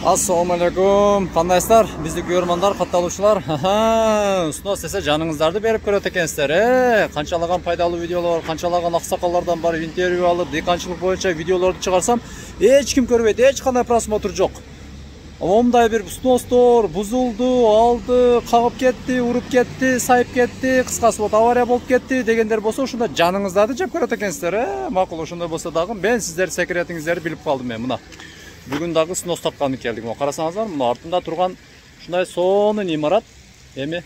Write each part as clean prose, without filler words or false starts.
Assalamu alaikum. Qandaysizlar? Bizni ko'rmanlar, qataluvchilar. Snos desa janingizlarni berib ko'radi ekansizlar. Qanchalagan foydali videolar, qanchalagan oqsoqollardan bor intervyu olib, deqanchilik bo'yicha videolarni chiqarsam, hech kim ko'rmaydi, hech qanday prosmotr yo'q. Omday bir snostor buzuldu, aldı, qag'ib ketdi, urib ketdi, sayib ketdi, qisqasi bu avariya bo'lib ketdi deganlar bo'lsa, shunda janingizlarni jeb ko'radi ekansizlar. Ma'qul, shunday bo'lsa dag'im men sizlar sekretingizni bilib qoldim men buna. Bugün dağı snos tapqanı keldik. Qarasаңыздар, мына артында тұрған шундай соны имарат эми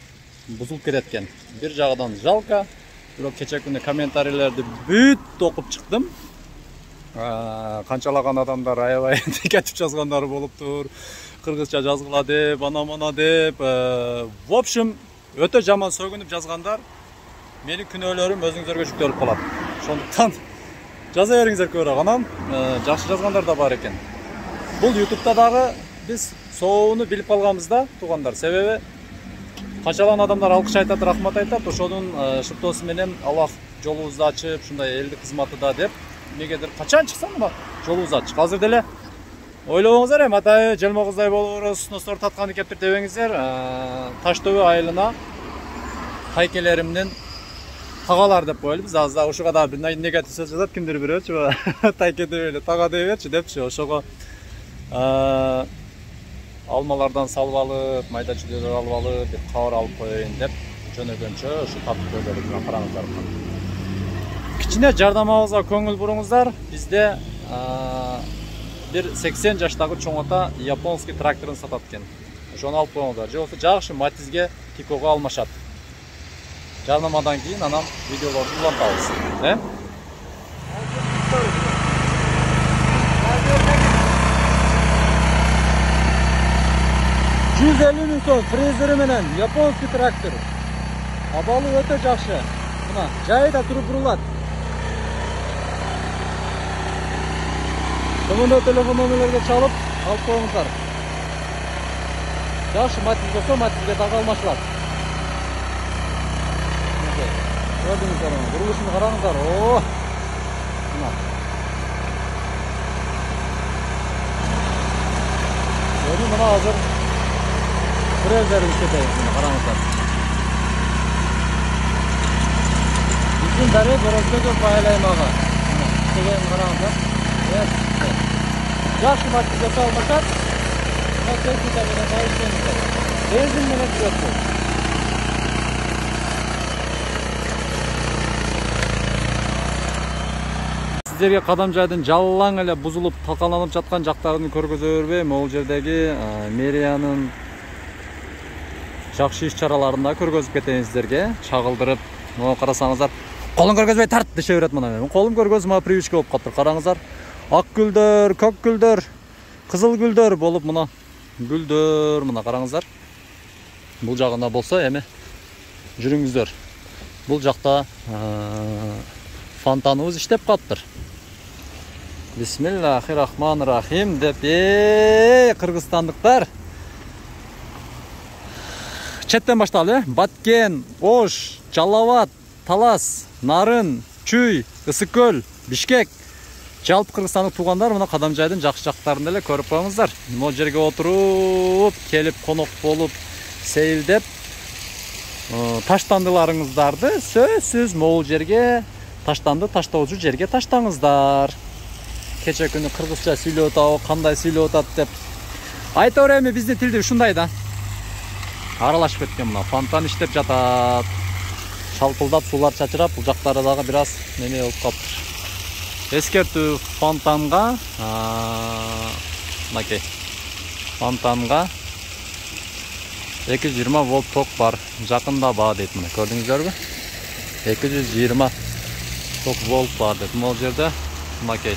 бузулуп кеткен. Bir жағынан жалко. Бирок кече күнү комментарийлерди бүт окуп чыктым. Канчалаган адамдар аябай кетип жазгандары болуптур. Кыргызча жазгыла деп, ана-мана деп. В общем, өтө жаман сөгүнүп жазгандар. Менин күнөөлөрүм өзүңүзгө жүктөлүп калат. Ошондуктан жаза бериңиздер көбүрөөк. Анан жакшы жазгандар да бар экен. Бұл YouTube'da дағы біз соуыны біліп қалғанымызда туғандар. Себебі қаншалаған адамдар алқыш айтады, рахмат айтады. Ошоның шыптосы менен Аллах жолуңузду ачып, шундай элдик кызматы да деп. Мегедир качан чыксам мына жолуңуз ачык. Азыр деле ойлобоңуздар, атайы желмогуздай болобуз, сностор татканы кептир дебеңиздер. Таштөбө айылына кайкелеримдин тагалар деп коелбуз. Азда ушуга да бир негатив сөз жазат, кимдир бирөөчү. Тайкеде эле тага деп берчи депчи. Ошого алмалардан салып алып, майда чүлөлөр алып алып, бир кабар алып коеюн деп жөнөгөнчө ушу тапып көрдүк. Караңыздар. Кичине жардамыбызга көңүл буруңуздар. Бизде бир 80 жаштагы чоң ата японский тракторун сатат экен. Ошону алып коюңуздар. Же болбосо жакшы Матизге Тикого алмашат. Жарнамадан кийин анан видеолорду улантабыз. 150 миң сом фрезери менен японский трактор. Абалы өтө жакшы. Мына жайда туруп бурулат. Төмөндө телефон номерлерге чалып алып коюңуздар. Жакшы Матиз болсо Матизге дагы алмашылат. Көрдүңүздөр, бурулушун караңыздар. Мына. Мына азыр Frezleri işleteyim şimdi karanlıklar. Bütün beri burası çok paylaşım ağa. İşleteyim karanlıklar. Evet. Yakşı maddesi almasak. Nasıl kitabına kayıştığımızda. Benzin bana sürüyordu. Sizlerge Kadamjайдын жалаң эле бузулуп такаланып жаткан жактарын көргөзө бербейм. Могул жердеги мэриянын жакшы иш-чараларында көргөзүп кетейин сиздерге. Чагылдырып, мына карасаңыздар, колун көргөзбөй тарт деше берет мына. Мен колум көргөзүп, мына привычка болуп калыптыр. Караңыздар. Ак гүлдөр, көк гүлдөр, кызыл гүлдөр болуп мына гүлдөр, мына караңыздар. Бул жагында болсо эми жүрүңүздөр. Бул жакта фонтаныбыз иштеп калыптыр. Бисмиллахиррахманиррахим деп, кыргызстандыктар. Четтен башталы, Баткен, Ош, Жалават, Талас, Нарын, Чүй, Ысыккөл, Бишкек. Жалпы кыргызстандык туугандар мына Кадамжайдын жакшы жактарын эле көрүп коюңуздар. Могу жерге отуруп, келип конок болуп, сейилдеп, таштандыларыңыздарды сөзсүз могул жерге таштоочу жерге таштаңыздар. Кече күнү кыргызча сүйлөп атабы, кандай сүйлөп атат деп. Айта береми, биздин тилде ушундай да. Аралашып кеткен мына фонтан иштеп жатат. Шалпылдап суулар чачырап, бул жактары дагы бир аз неме болуп калыптыр. Эскертүү фонтанга, мынакей. Фонтанга 220 вольт ток бар. Жакындаба дейт мына. Көрдүңүздөрбү? 220 ток вольт бар дейт. Могул жерде мынакей.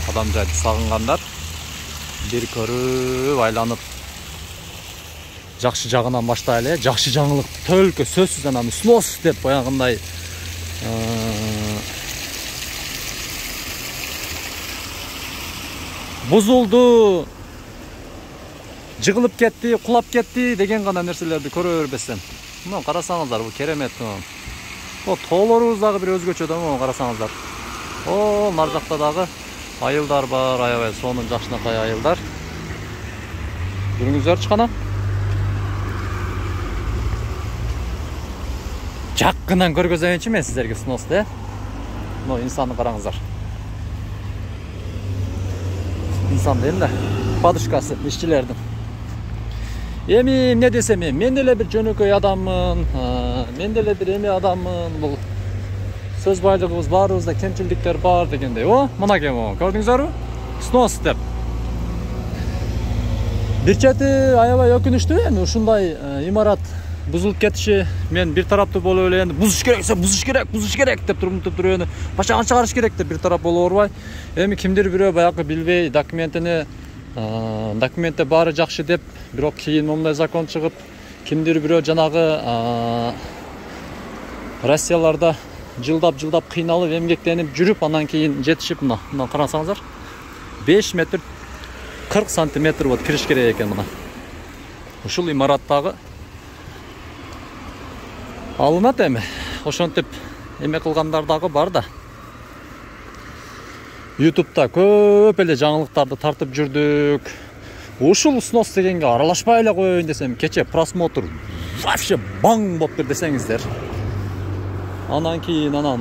Кадамжайды сагынгандар бир көрүп айланып жакшы жагынан баштайлы. Жакшы жаңылык төлкө сөзсүз анан снос деп баягындай бузулду, жыгылып кетти, кулап кетти деген гана нерселерди көрө бербесем. Мына карасаңыздар, бул керемет. О, тоолорубуз дагы бир өзгөчө да, мына карасаңыздар. Нар жакта дагы айылдар бар, аябай сонун жакшынакай айылдар. Жүрүңүздөрчү кана. Жаккынан көргөзөйүнчү мен сиздерге сносты, Мына инсанды караңыздар. Инсан дейм да, подушкасы ишчилердин. Эми эмне десем, мен деле бир жөнөкөй адаммын, мен деле бир эме адаммын. Бул сөз байлыгыбыз баарыбызда кемчилдиктер бар дегендей. Мына кем о, көрдүңүздөрбү? Снос деп. Бир чети аябай өкүнүчтүү, эми ушундай имарат бузулуп кетиши. Мен бир тараптуу болуп эле энди бузуш керек деп туруп эми башаган чыгарыш керек деп бир тарап боло бербай. Эми кимдир бирөө баягы билбей документте баары жакшы деп, бирок кийин момундай закон чыгып, кимдир бирөө жанагы Россияларда жылдап кыйналып, эмгектенип жүрүп, анан кийин жетишип, мына карасаңыздар, 5 метр 40 сантиметр болуп кириш керек экен мына. Ушул имараттагы алынат эми. Ошентип эме кылгандар дагы бар да. YouTube'да көп эле жаңылыктарды тартып жүрдүк. Ушул снос дегенге аралашпай эле коеюн десем, кече просмотр вообще баң болуптур десеңиздер. Анан кийин мына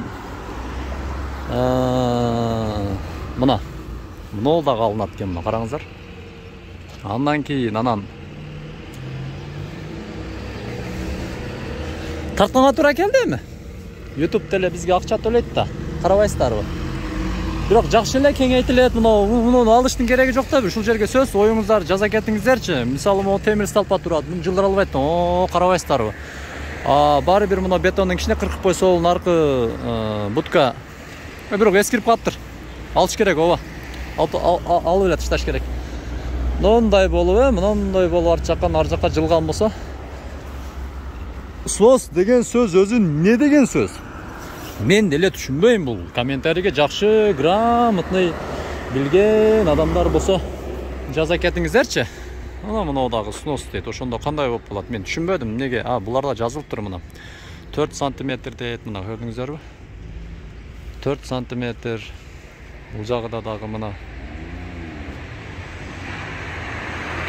мынол дагы алынат экен, мына караңыздар. Андан кийин тартканга туура келди эми. YouTube деле бизге акча төлөйт да, карабайсыздарбы? Бирок жакшы эле кеңейтилет, муну алыштын кереги жок да. Ушул жерге сөз оюңуздар жаза кетиңиздерчи. Мисалы, могу темир столпа турат, муну жылдыралбайт. Карабайсыздарбы? Баары бир мына бетондун кичине кыркып койсо, наркы будка бирок эскирип калыптыр. Алыш керек, алып эле ташташ керек. Мындай болуп ар жакка жылган болсо. Снос деген сөз өзү не деген сөз? Мен деле түшүнбөйм. Бул комментарийге жакшы, грамотный, билген адамдар болсо жаза кетиңиздерчи. Мына дагы снос дейт. Ошондо кандай болуп калат? Мен түшүнбөдүм. Неге? Буларда жазылыптыр мына. 4 сантиметр дейт, мына көрдүңүздөрбү? 4 сантиметр. Бул жагыда дагы мына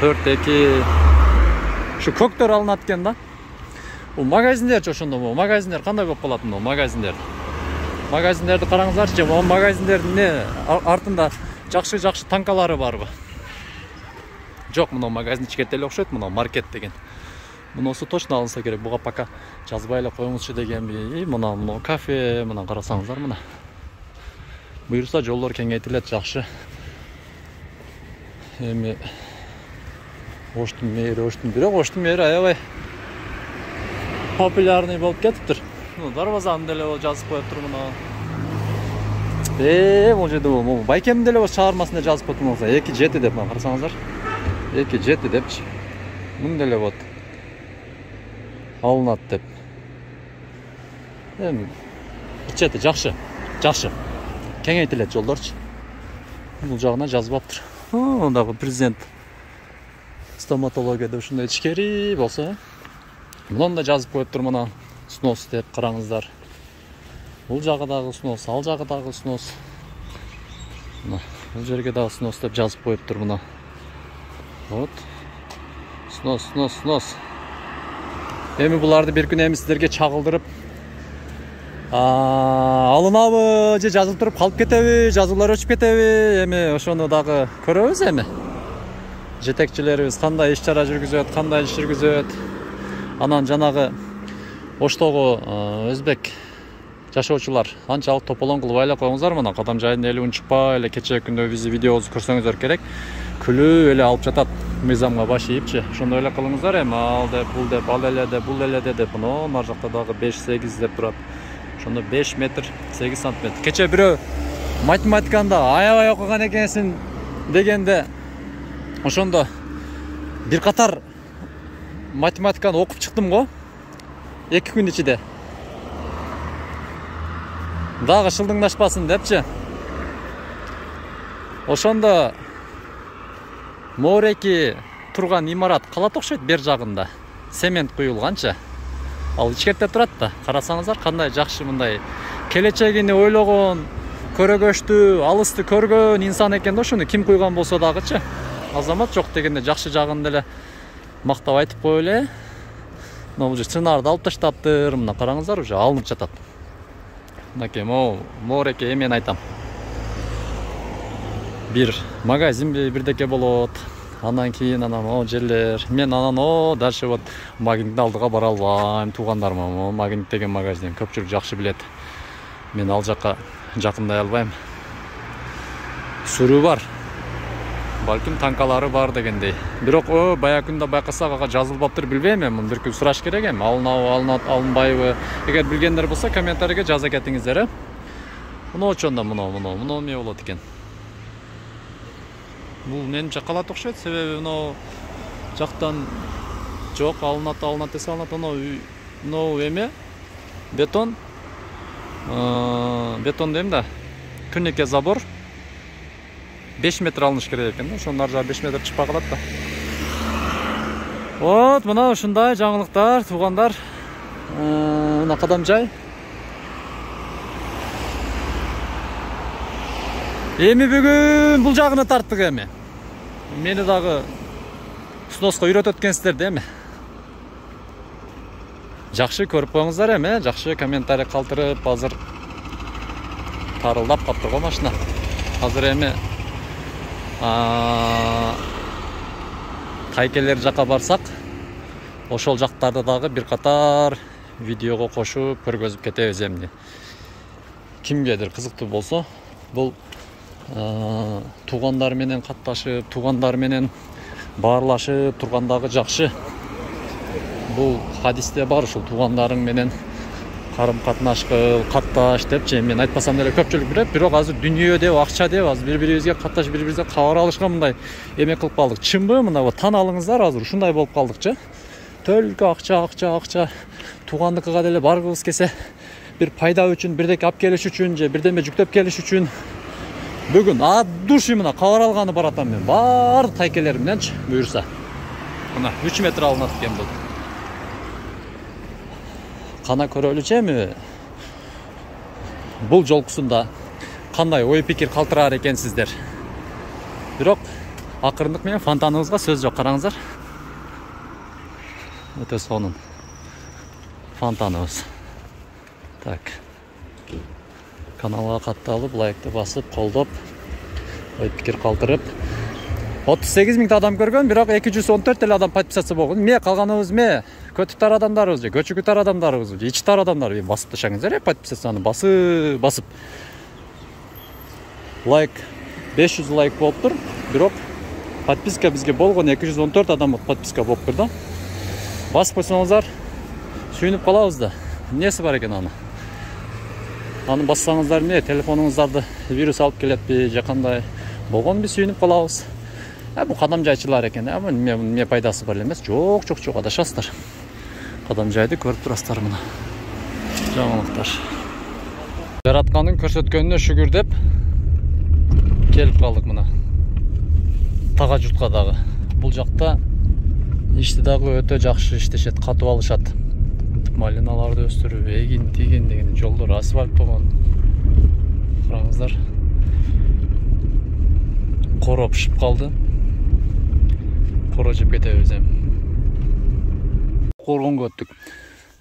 4-2. Şu көктөр алынат экен да. Бул магазиндерчи ошондо, магазиндер кандай болуп калат мына магазиндер? Магазиндерди караңыздарчы, могу магазиндердин артында жакшы танкалары барбы? Жок, мына магазин ичкерте эле окшойт, мына маркет деген. Мунусу точно алынса керек. Буга пока жазбай эле коюңузчу дегенби. Мына кафе, мына карасаңыздар мына. Буюрса жолдор кеңейтилет, жакшы. Эми оштун мээри аябай популярный болуп кетиптир. Дарбазаны деле жазып коюптур мына. Бул жерде бул байкем деле чыгармасында жазып коюптур. 2.7 деп мына карасаңыздар. 2.7 депчи. Мун деле болот. Алынат деп. Эми чети жакшы. Кеңейтилет жолдорчу. Бул жагына жазбаптыр. Дагы президент стоматологияда ушундай ичкери болсо, мунун да жазып коюптур мына снос деп караңыздар. Бул жагы дагы снос, ал жагы дагы снос. Мына бул жерге дагы снос деп жазып коюптур мына. Вот. Снос. Эми буларды бир күн эми сиздерге чагылдырып алынабы же жазылып туруп калып кетеби, жазуулар өчүп кетеби, эми ошону дагы көрөбүз эми. Жетекчилерибиз кандай иш-чара жүргүзөт, кандай иш жүргүзөт. Анан жанагы Оштогу өзбек жашоочулар анчалык тополоң кылбай эле коюңуздар. Мына кадам жайдын эли унчукпай эле кечээ күндө биздин видеобузду көрсөңүздөр керек. Күлүү эле алып жатат мыйзамга баш ийипчи. Ошондой эле кылыңыздар эми, ал деп, бул деп, ал эле деп, бул эле деп, мына нар жакта дагы 5-8 деп турат. Ошондо 5 метр 8 сантиметр. Кечээ бирөө математиканда аябай окуган экенсиң дегенде, ошондо бир катар математиканы окуп чыктым го 2 күн ичинде. Дагы шылдыңдашпасын депчи. Ошондо мореки турган имарат калат окшойт бер жагында. Цемент куюлганча. Ал ичкерте турат да. Карасаңыздар кандай жакшы мындай келечегини ойлогон, көрөгөштүү, алысты көргөн инсан экен да. Ошону ким куйган болсо дагычы. азамат жок дегенде жакшы жагын деле мактап айтып коелу. Мына уже чынарды алып таштаптыр. Мына караңыздар, уже алынып жатат. Мынакей моореке мен айтам. Бир магазинби бирдеке болот. Анан кийин анан жерлер. Мен анан дальше вот магниттин алдыга бара албайм. Туугандарым магнит деген магазин көпчүлүк жакшы билет. Мен ал жакка жакындай албайм. Суруу бар. Балким танкалары бар дегендей. Бирок баягы күндө байкасак ага жазылбаптыр билбейм эми. Бир күн сураш керек эми. Алынат, алынбайбы? Эгер билгендер болсо комментарийге жаза кетиңиздер. Мына очондо мына эмне болот экен. Бул менимче калат окшойт, себеби мына жактан жок, алынат десе алынат. Мына эме бетон дейм да. Күнөкө забор 5 метр алыныш керек экен. Ошонун ар жагы 5 метр чыкпай калат да. Вот, мына ушундай жаңылыктар, туугандар. Мына кадам жай. Эми бүгүн бул жагына тарттык эми. Мени дагы сноска үйрөтөт экенсиздер да эми. Жакшы көрүп коюңуздар эми, жакшы комментарий калтырып, азыр тарылдап калыптыр го машина. Азыр эми тайкелер жака барсак, ошол жактарды дагы бир катар видеого кошуп көргөзүп кетебиз эмди. Кимгедир кызыктуу болсо, бул туугандар менен катташып, туугандар менен баарлашып тургандагы жакшы. Бул хадисте бар, ушул туугандарың менен карым-катнаш кыл, катташ депчи. Мен айтпасам деле көпчүлүк билет, бирок азыр дүйнө деп, акча деп азыр бири-бирибизге катташ, бири-бирибизге кабар алышка мындай эме кылып калдык. Чынбы? Мына тан алыңыздар, азыр ушундай болуп калдыкчы. Төлкө акча. Туугандыкыга деле баргыбыз келсе, бир пайда үчүн, бирдеке алып келиш үчүн же бирдеме жүктөп келиш үчүн бүгүн от души мына кабар алганы баратам мен. Баардык тайкелер мененчи буюрса. Мына 3 метр алынат экен бул. Кана көрөлүчү эми бул жолкусунда кандай ой пикир калтыраар экенсиздер. Бирок акырындык менен фонтаныбызга сөз жок, караңыздар. Өтө сонун фонтаныбыз. Так. Каналга катталып, лайкты басып, колдоп, ой пикир калтырып. 38 000 адам көргөн, бирок 214 эле адам подписация болгон. Эмне калганыбыз эмне? Көтүп тар адамдарыбыз же, көчүкү тар адамдарыбыз же, ичи тар адамдар басып ташаңыздар, подписацияны басып. Лайк 500 лайк болуптур, бирок подписка бизге болгон 214 адам подписка болуптур да. Басып койсоңуздар, сүйүнүп калабыз да. Эмнеси бар экен аны? Аны бассаңыздар эмне, телефонуңуздарды вирус алып келетпи же кандай болгон биз сүйүнүп калабыз. Бу кадам жайчылар экен, эмне пайдасы бар эмес? Жок, адашасыздар. Кадам жайды көрүп турасыздар мына. Жаңылыктар. Жараткандын көрсөткөнүнө шүгүр деп келип калдык мына. Тага журтка дагы. Бул жакта ишти дагы өтө жакшы иштешет, катып алышат. Малиналарды өстүрүп, эгин тиген деген жолдор асфальт болгон. Караңыздар. Коро пишип калды. Коро жеп кетебиз эми. Коргонго өттүк.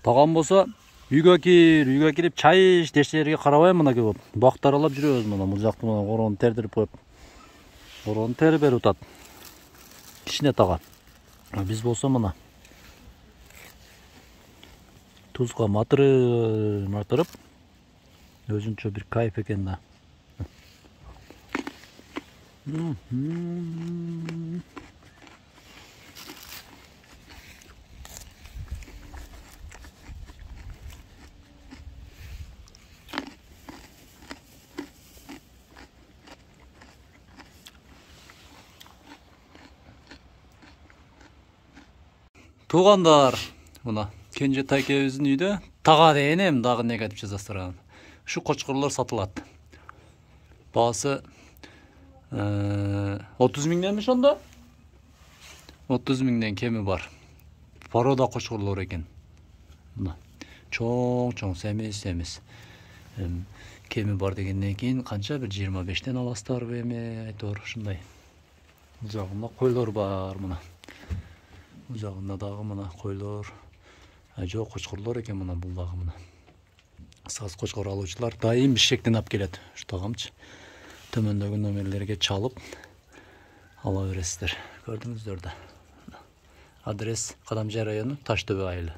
Тагам болсо үйгө кирип чай ич дештерге карабай мына келип бак таралап жүрөбүз мына. Бул жакты мына корону тердирип коюп. Корону терип берип атат. Кичине тага. Биз болсо мына тузга матырып өзүнчө бир кайф экен да. Туугандар, мына Кенжетай экөөбүздүн үйдө тага деген эми дагы негатив жазасыздар. Ушу кочкорлор сатылат. Баасы 30 000 ошондо. 30 000 кеми бар. Порода кочкорлор экен. Мына чоң семиз. Кеми бар дегенден кийин канча бир 25тен аласыздарбы эми айтор ушундай. Bu жағында қойлар бар мына. Bu жағында дағы мына қойлар. Жоқ, қошқырлар екен мына бұл дағы мына. Саз қошқыр алушылар дайым бішектен ап келеді. Штағамчы. Төмендегі номерлерге çalып ала бересіздер. Gördünüzdür de. Adres Kadamcı rayonu Taştöbe айылы.